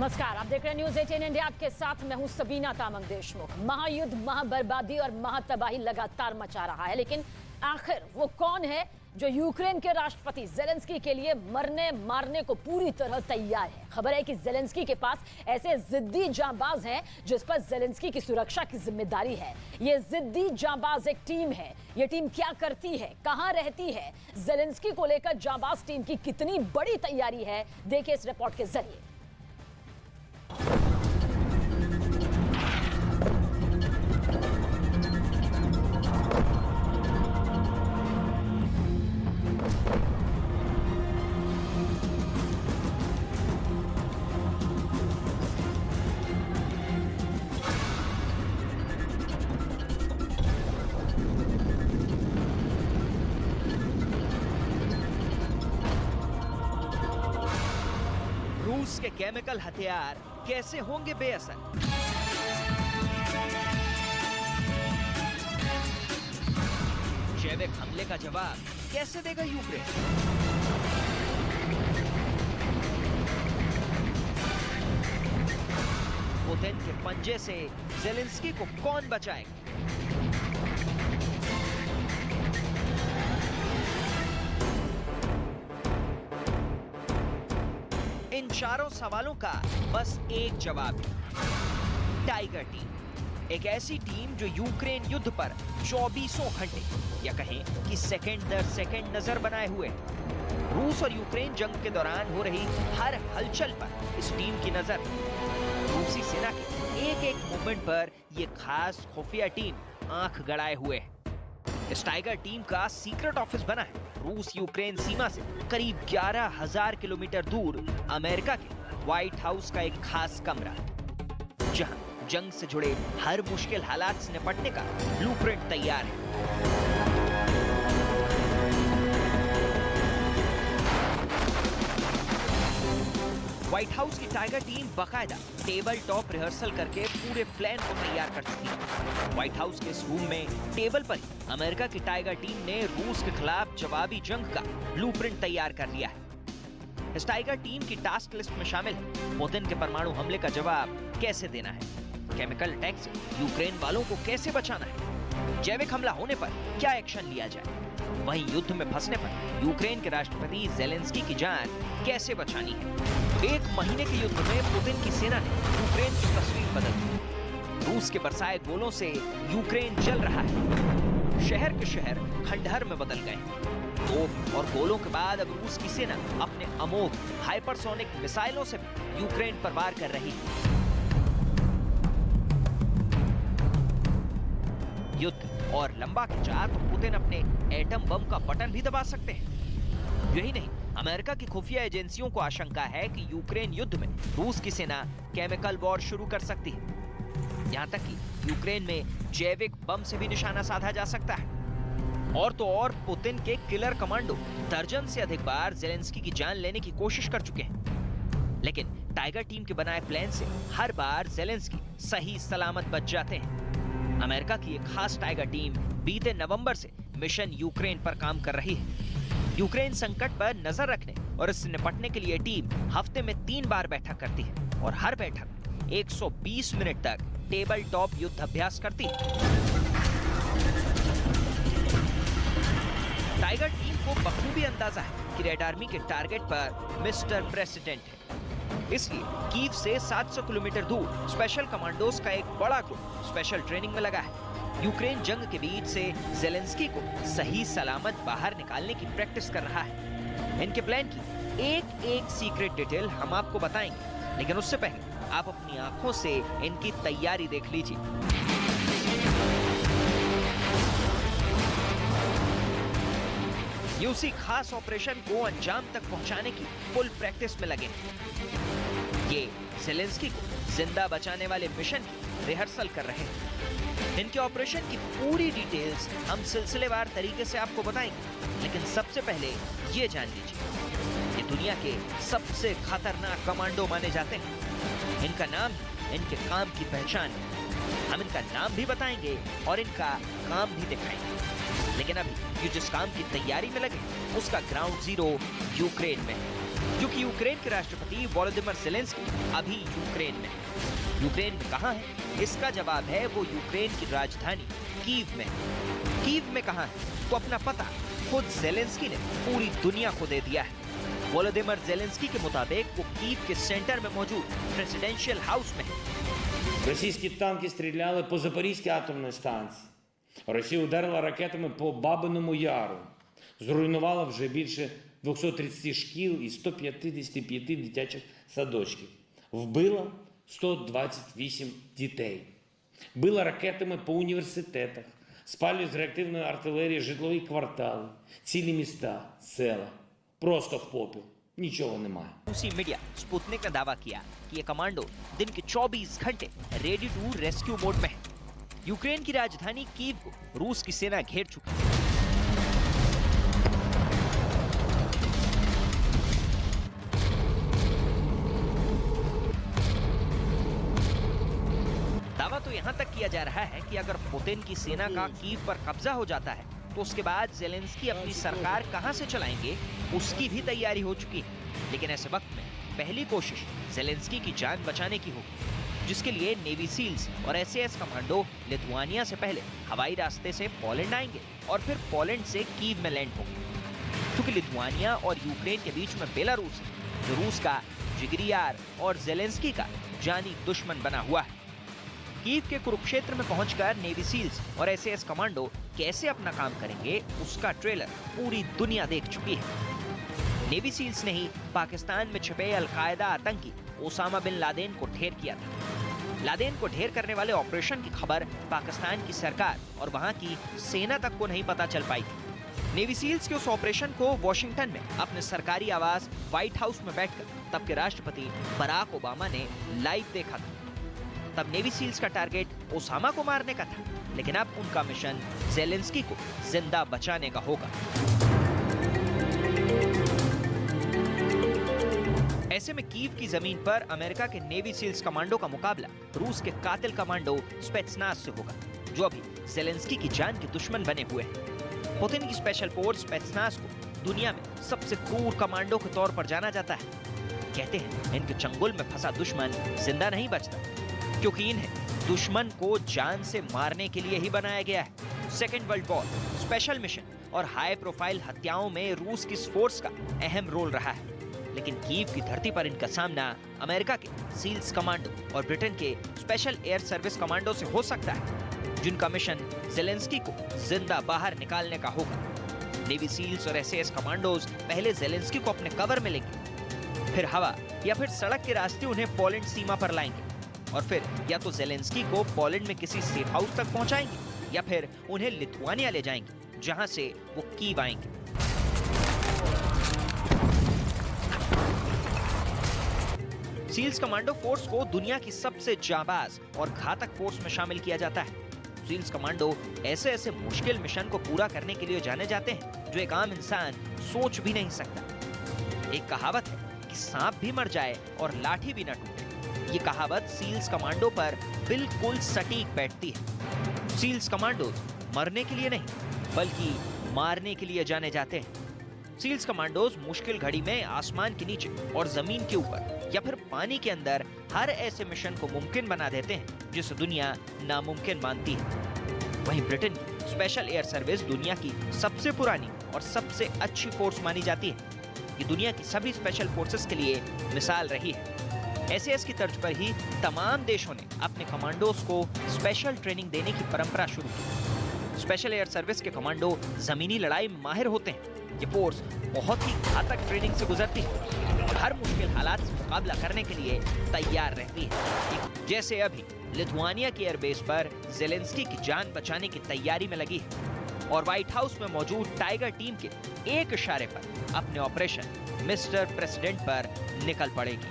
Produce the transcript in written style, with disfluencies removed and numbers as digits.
नमस्कार, आप देख रहे हैं न्यूज 18 इंडिया। आपके साथ मैं हूं सबीना तामंग देशमुख। महायुद्ध, महाबर्बादी और महातबाही लगातार मचा रहा है, लेकिन आखिर वो कौन है जो यूक्रेन के राष्ट्रपति जेलेंस्की के लिए मरने मारने को पूरी तरह तैयार है? खबर है कि जेलेंस्की के पास ऐसे जिद्दी जांबाज हैं जिस पर जेलेंस्की की सुरक्षा की जिम्मेदारी है। ये जिद्दी जांबाज एक टीम है। ये टीम क्या करती है, कहां रहती है, जेलेंस्की को लेकर जांबाज टीम की कितनी बड़ी तैयारी है, देखिए इस रिपोर्ट के जरिए। रूस के केमिकल हथियार कैसे होंगे बेअसर? जैविक हमले का जवाब कैसे देगा यूक्रेन? पुतिन के पंजे से जेलेंस्की को कौन बचाएगा? इन चारों सवालों का बस एक जवाब है, टाइगर टीम। एक ऐसी टीम जो यूक्रेन युद्ध पर 24 घंटे या कहें कि सेकंड दर सेकंड नजर बनाए हुए है। रूस और यूक्रेन जंग के दौरान हो रही हर हलचल पर इस टीम की नजर। रूसी सेना के एक एक मूवमेंट पर यह खास खुफिया टीम आंख गड़ाए हुए है। इस टाइगर टीम का सीक्रेट ऑफिस बना है रूस यूक्रेन सीमा से करीब 11,000 किलोमीटर दूर अमेरिका के व्हाइट हाउस का एक खास कमरा, जहां जंग से जुड़े हर मुश्किल हालात से निपटने का ब्लूप्रिंट तैयार है। व्हाइट हाउस की टाइगर टीम बाकायदा टेबल टॉप रिहर्सल करके पूरे प्लान को तैयार कर चुकी है। व्हाइट हाउस के इस रूम में टेबल पर अमेरिका की टाइगर टीम ने रूस के खिलाफ जवाबी जंग का ब्लूप्रिंट तैयार कर लिया है। इस टाइगर टीम की टास्क लिस्ट में शामिल है पुतिन के परमाणु हमले का जवाब कैसे देना है, केमिकल अटैक से यूक्रेन वालों को कैसे बचाना है, जैविक हमला होने पर क्या एक्शन लिया जाए, वहीं युद्ध में फंसने पर यूक्रेन के राष्ट्रपति जेलेंस्की की जान कैसे बचानी है। एक महीने के युद्ध में पुतिन की सेना ने यूक्रेन की तस्वीर बदल दी। रूस के बरसाए गोलों से यूक्रेन जल रहा है। शहर के शहर खंडहर में बदल गए। तोप और गोलों के बाद अब रूस की सेना अपने अमोघ हाइपरसोनिक मिसाइलों से भी यूक्रेन पर वार कर रही है। युद्ध और लंबा खिंचा तो पुतिन अपने एटम बम का बटन भी दबा सकते हैं। यही नहीं, अमेरिका की खुफिया एजेंसियों को आशंका है कि यूक्रेन युद्ध में रूस की सेना केमिकल वॉर शुरू कर सकती है। यहां तक कि यूक्रेन में जैविक बम से भी निशाना साधा जा सकता है। और तो और पुतिन के किलर कमांडो दर्जन से अधिक बार जेलेंस्की की जान लेने की कोशिश कर चुके हैं, लेकिन टाइगर टीम के बनाए प्लान से हर बार जेलेंस्की सही सलामत बच जाते हैं। अमेरिका की एक खास टाइगर टीम बीते नवंबर से मिशन यूक्रेन पर काम कर रही है। यूक्रेन संकट पर नजर रखने और इससे निपटने के लिए टीम हफ्ते में 3 बार बैठक करती है और हर बैठक 120 मिनट तक टेबल टॉप युद्ध अभ्यास करती है। टाइगर टीम को बखूबी अंदाजा है कि रेड आर्मी के टारगेट पर मिस्टर प्रेसिडेंट है। इसलिए कीव से 700 किलोमीटर दूर स्पेशल कमांडोज का एक बड़ा ग्रुप स्पेशल ट्रेनिंग में लगा है। यूक्रेन जंग के बीच से जेलेंस्की को सही सलामत बाहर निकालने की प्रैक्टिस कर रहा है। इनके प्लान की एक एक सीक्रेट डिटेल हम आपको बताएंगे, लेकिन उससे पहले आप अपनी आंखों से इनकी तैयारी देख लीजिए। ये उसी खास ऑपरेशन को अंजाम तक पहुंचाने की फुल प्रैक्टिस में लगे हैं। ये जेलेंस्की को जिंदा बचाने वाले मिशन की रिहर्सल कर रहे हैं। इनके ऑपरेशन की पूरी डिटेल्स हम सिलसिलेवार तरीके से आपको बताएंगे, लेकिन सबसे पहले ये जान लीजिए, ये दुनिया के सबसे खतरनाक कमांडो माने जाते हैं। इनका नाम इनके काम की पहचान है। हम इनका नाम भी बताएंगे और इनका काम भी दिखाएंगे, लेकिन अभी ये जिस काम की तैयारी में लगे उसका ग्राउंड जीरो यूक्रेन में है। जो कि यूक्रेन के राष्ट्रपति वोलोदिमीर ज़ेलेंस्की अभी यूक्रेन में है। यूक्रेन में कहाँ है? इसका जवाब है वो यूक्रेन की राजधानी कीव में। कीव में कहाँ है? तो अपना पता खुद ज़ेलेंस्की ने पूरी दुनिया को दे दिया है। वोलोदिमीर ज़ेलेंस्की के मुताबिक वो कीव के सेंटर में मौजूद प्रेसिडेंशियल हाउस में है। Російські танки стріляли по Запорізькій атомній станції. Росія ударила ракетами по Бабиному Яру. Зруйнувала вже більше 230 шкіл і 155 дитячих садочків. Вбила 128 дітей. Била ракетами по університетах. Спалює з реактивної артилерії житлові квартали, цілі міста, села. Просто в попіл. Нічого немає. रूसी मीडिया स्पुतनिक ने दावा किया कि ये कमांडो दिन के 24 घंटे रेडी टू रेस्क्यू मोड में है। यूक्रेन की राजधानी कीव को रूस की सेना घेर चुकी है। दावा तो यहाँ तक किया जा रहा है कि अगर पुतिन की सेना का कीव पर कब्जा हो जाता है तो उसके बाद ज़ेलेंस्की अपनी सरकार कहां से चलाएंगे उसकी भी तैयारी हो चुकी है। लेकिन ऐसे वक्त में पहली कोशिश ज़ेलेंस्की की जान बचाने की होगी, जिसके लिए नेवी सील्स और एसएएस कमांडो लिथुआनिया से पहले हवाई रास्ते से पोलैंड आएंगे और फिर पोलैंड से कीव में लैंड होंगे। क्योंकि लिथुआनिया और यूक्रेन के बीच में बेलारूस है, जो रूस का जिगरी यार और ज़ेलेंस्की का जानी दुश्मन बना हुआ है। कीव के कुरुक्षेत्र में पहुंचकर नेवी सील्स और एसएएस कमांडो कैसे अपना काम करेंगे उसका ट्रेलर पूरी दुनिया देख चुकी है। नेवी सील्स ने ही पाकिस्तान में छिपे अलकायदा आतंकी ओसामा बिन लादेन को ढेर किया था। लादेन को ढेर करने वाले ऑपरेशन की खबर पाकिस्तान की सरकार और वहां की सेना तक को नहीं पता चल पाई थी। नेवी सील्स के उस ऑपरेशन को वॉशिंगटन में अपने सरकारी आवास व्हाइट हाउस में बैठकर तब के राष्ट्रपति बराक ओबामा ने लाइव देखा था। तब नेवी सील्स का टारगेट ओसामा को मारने का था, लेकिन अब उनका मिशन ज़ेलेंस्की को जिंदा बचाने का होगा। ऐसे में कीव की जमीन पर अमेरिका के नेवी सील्स कमांडो का मुकाबला रूस के कातिल कमांडो स्पेत्सनाज से होगा, जो अभी ज़ेलेंस्की की जान के दुश्मन बने हुए हैं। पुतिन की स्पेशल फोर्स स्पेत्सनाज को दुनिया में सबसे क्रूर कमांडो के तौर पर जाना जाता है। कहते हैं इनके चंगुल में फंसा दुश्मन जिंदा नहीं बचता, क्योंकि इन्हें दुश्मन को जान से मारने के लिए ही बनाया गया है। Second world war, special mission और हाई प्रोफाइल हत्याओं में रूस की इस फोर्स का अहम रोल रहा है। लेकिन कीव की धरती पर इनका सामना अमेरिका के सील्स कमांडो और ब्रिटेन के स्पेशल एयर सर्विस कमांडो से हो सकता है, जिनका मिशन ज़ेलेंस्की को जिंदा बाहर निकालने का होगा। नेवी सील्स और एसएएस कमांडोज पहले ज़ेलेंस्की को अपने कवर में लेंगे, फिर हवा या फिर सड़क के रास्ते उन्हें पोलैंड सीमा पर लाएंगे और फिर या तो ज़ेलेंस्की को पोलैंड में किसी सेफ हाउस तक पहुंचाएंगे या फिर उन्हें लिथुआनिया ले जाएंगे, जहां से वो कीव आएंगे। सील्स कमांडो फोर्स को दुनिया की सबसे जाबाज और घातक फोर्स में शामिल किया जाता है। सील्स कमांडो ऐसे ऐसे मुश्किल मिशन को पूरा करने के लिए जाने जाते हैं जो एक आम इंसान सोच भी नहीं सकता। एक कहावत है कि सांप भी मर जाए और लाठी भी न टूटे। ये कहावत सील्स कमांडो पर बिल्कुल सटीक बैठती है। सील्स कमांडो मरने के लिए नहीं बल्कि मारने के लिए जाने जाते हैं। सील्स कमांडोज मुश्किल घड़ी में आसमान के नीचे और जमीन के ऊपर या फिर पानी के अंदर हर ऐसे मिशन को मुमकिन बना देते हैं जिसे दुनिया नामुमकिन मानती है। वहीं ब्रिटेन की स्पेशल एयर सर्विस दुनिया की सबसे पुरानी और सबसे अच्छी फोर्स मानी जाती है। ये दुनिया की सभी स्पेशल फोर्सेस के लिए मिसाल रही है। एसएएस की तर्ज पर ही तमाम देशों ने अपने कमांडोज को स्पेशल ट्रेनिंग देने की परंपरा शुरू की। स्पेशल एयर सर्विस के कमांडो जमीनी लड़ाई में माहिर होते हैं। ये फोर्स बहुत ही घातक ट्रेनिंग से गुजरती है और हर मुश्किल हालात से मुकाबला करने के लिए तैयार रहती है। जैसे अभी लिथुआनिया की एयरबेस पर ज़ेलेंस्की की जान बचाने की तैयारी में लगी है और व्हाइट हाउस में मौजूद टाइगर टीम के एक इशारे पर अपने ऑपरेशन मिस्टर प्रेसिडेंट पर निकल पड़ेगी।